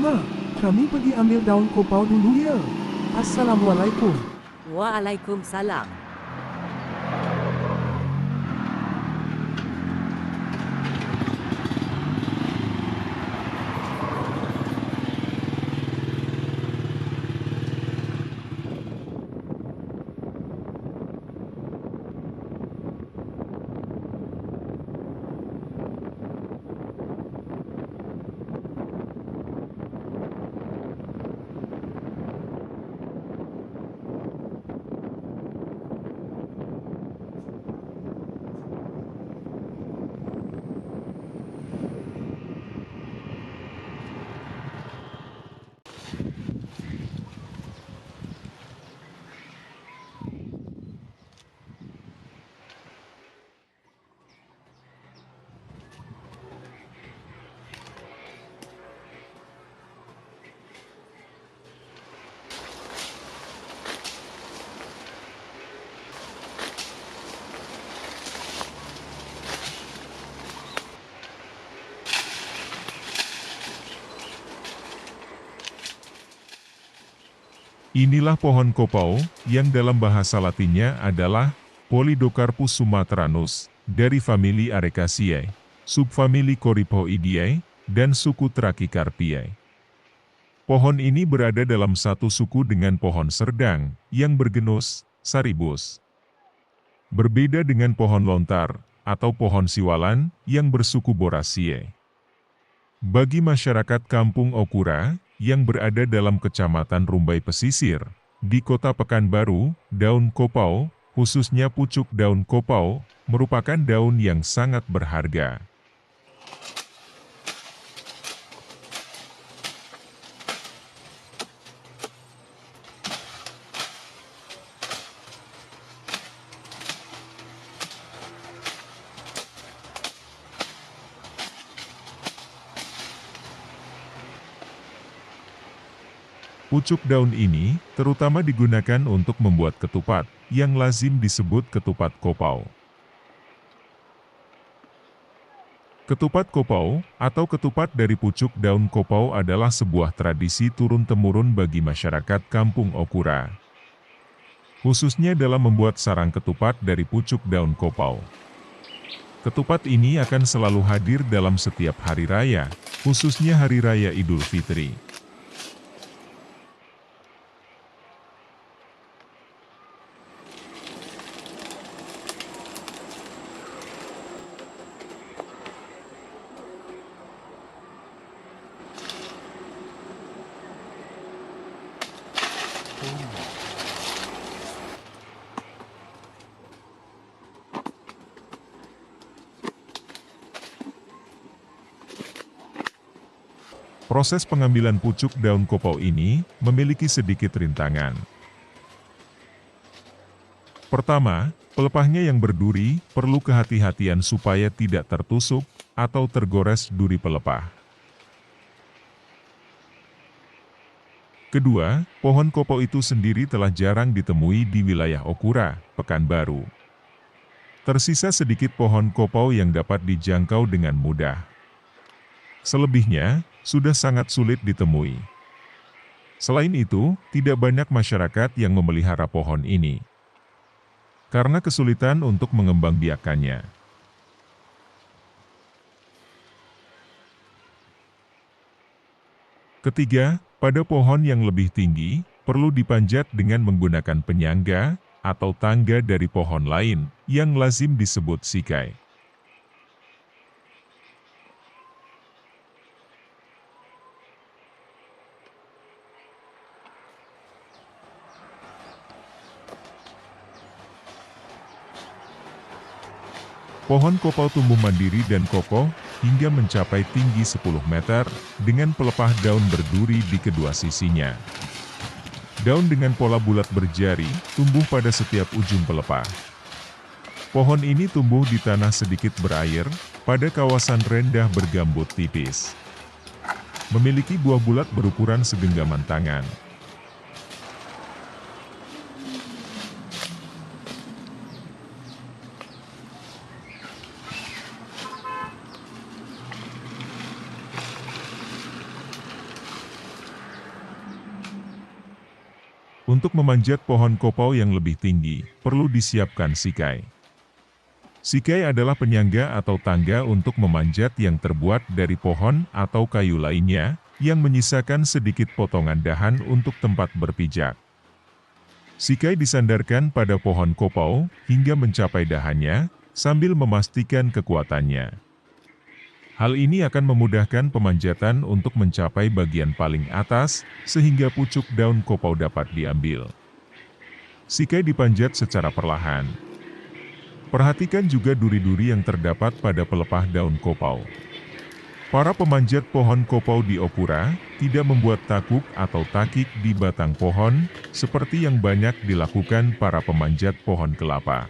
Mama, kami pergi ambil daun kopau dulu ya. Assalamualaikum. Waalaikumsalam. Inilah pohon kopau, yang dalam bahasa latinnya adalah Polydocarpus sumatranus, dari famili Arecaceae, subfamili Coryphoideae, dan suku Trachycarpiae. Pohon ini berada dalam satu suku dengan pohon serdang, yang bergenus Saribus. Berbeda dengan pohon lontar, atau pohon siwalan, yang bersuku Boraceae. Bagi masyarakat Kampung Okura, yang berada dalam Kecamatan Rumbai Pesisir, di Kota Pekanbaru, daun kopau, khususnya pucuk daun kopau, merupakan daun yang sangat berharga. Pucuk daun ini terutama digunakan untuk membuat ketupat, yang lazim disebut ketupat kopau. Ketupat kopau, atau ketupat dari pucuk daun kopau adalah sebuah tradisi turun-temurun bagi masyarakat Kampung Okura. Khususnya dalam membuat sarang ketupat dari pucuk daun kopau. Ketupat ini akan selalu hadir dalam setiap hari raya, khususnya Hari Raya Idul Fitri. Proses pengambilan pucuk daun kopau ini memiliki sedikit rintangan. Pertama, pelepahnya yang berduri perlu kehati-hatian supaya tidak tertusuk atau tergores duri pelepah. Kedua, pohon kopau itu sendiri telah jarang ditemui di wilayah Okura, Pekanbaru. Tersisa sedikit pohon kopau yang dapat dijangkau dengan mudah. Selebihnya, sudah sangat sulit ditemui. Selain itu, tidak banyak masyarakat yang memelihara pohon ini. Karena kesulitan untuk mengembangbiakannya. Ketiga, pada pohon yang lebih tinggi, perlu dipanjat dengan menggunakan penyangga, atau tangga dari pohon lain, yang lazim disebut sikai. Pohon kopau tumbuh mandiri dan kokoh, hingga mencapai tinggi 10 meter, dengan pelepah daun berduri di kedua sisinya. Daun dengan pola bulat berjari, tumbuh pada setiap ujung pelepah. Pohon ini tumbuh di tanah sedikit berair, pada kawasan rendah bergambut tipis. Memiliki buah bulat berukuran segenggaman tangan. Untuk memanjat pohon kopau yang lebih tinggi, perlu disiapkan sikai. Sikai adalah penyangga atau tangga untuk memanjat yang terbuat dari pohon atau kayu lainnya, yang menyisakan sedikit potongan dahan untuk tempat berpijak. Sikai disandarkan pada pohon kopau hingga mencapai dahannya, sambil memastikan kekuatannya. Hal ini akan memudahkan pemanjatan untuk mencapai bagian paling atas, sehingga pucuk daun kopau dapat diambil. Sikai dipanjat secara perlahan. Perhatikan juga duri-duri yang terdapat pada pelepah daun kopau. Para pemanjat pohon kopau di Opura tidak membuat takuk atau takik di batang pohon, seperti yang banyak dilakukan para pemanjat pohon kelapa.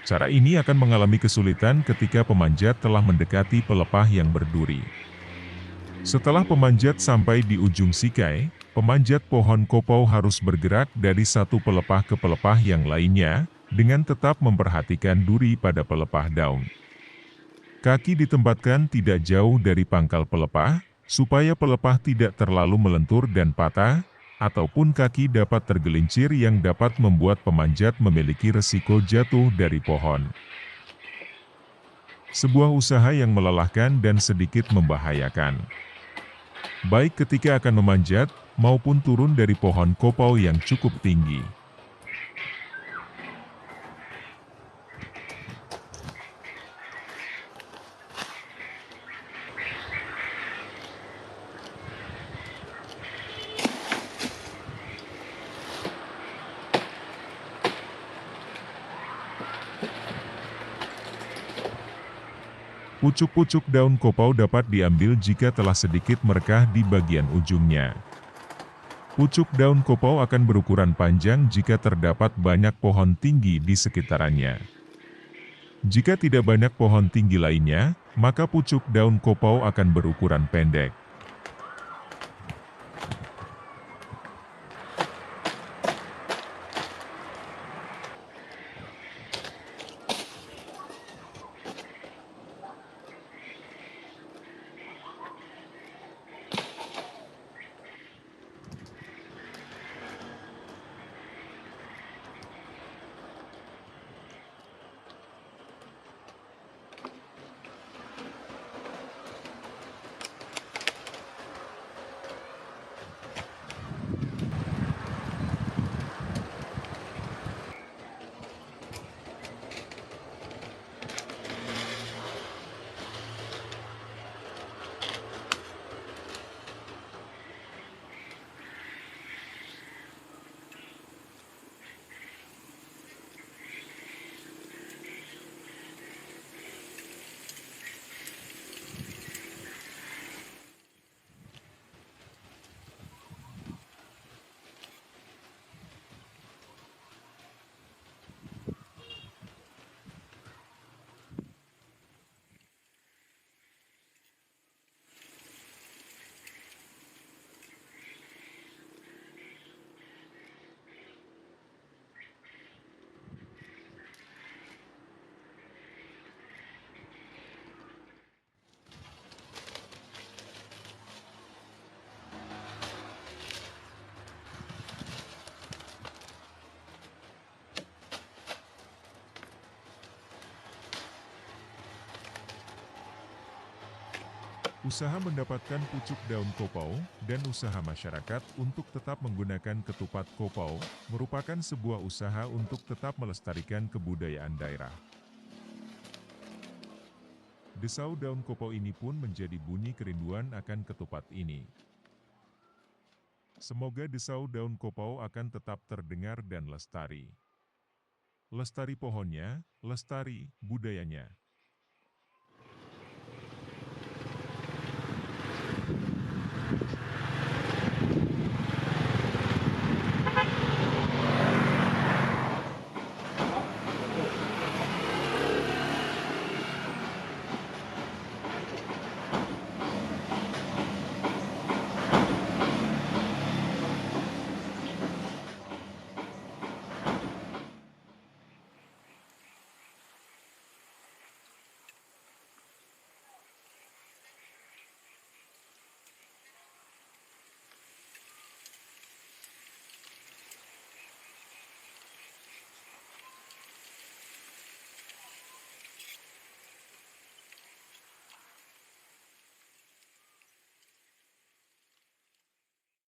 Cara ini akan mengalami kesulitan ketika pemanjat telah mendekati pelepah yang berduri. Setelah pemanjat sampai di ujung sikai, pemanjat pohon kopau harus bergerak dari satu pelepah ke pelepah yang lainnya, dengan tetap memperhatikan duri pada pelepah daun. Kaki ditempatkan tidak jauh dari pangkal pelepah, supaya pelepah tidak terlalu melentur dan patah, ataupun kaki dapat tergelincir yang dapat membuat pemanjat memiliki resiko jatuh dari pohon. Sebuah usaha yang melelahkan dan sedikit membahayakan. Baik ketika akan memanjat, maupun turun dari pohon kopau yang cukup tinggi. Pucuk-pucuk daun kopau dapat diambil jika telah sedikit merekah di bagian ujungnya. Pucuk daun kopau akan berukuran panjang jika terdapat banyak pohon tinggi di sekitarannya. Jika tidak banyak pohon tinggi lainnya, maka pucuk daun kopau akan berukuran pendek. Usaha mendapatkan pucuk daun kopau, dan usaha masyarakat untuk tetap menggunakan ketupat kopau, merupakan sebuah usaha untuk tetap melestarikan kebudayaan daerah. Desau daun kopau ini pun menjadi bunyi kerinduan akan ketupat ini. Semoga desau daun kopau akan tetap terdengar dan lestari. Lestari pohonnya, lestari budayanya.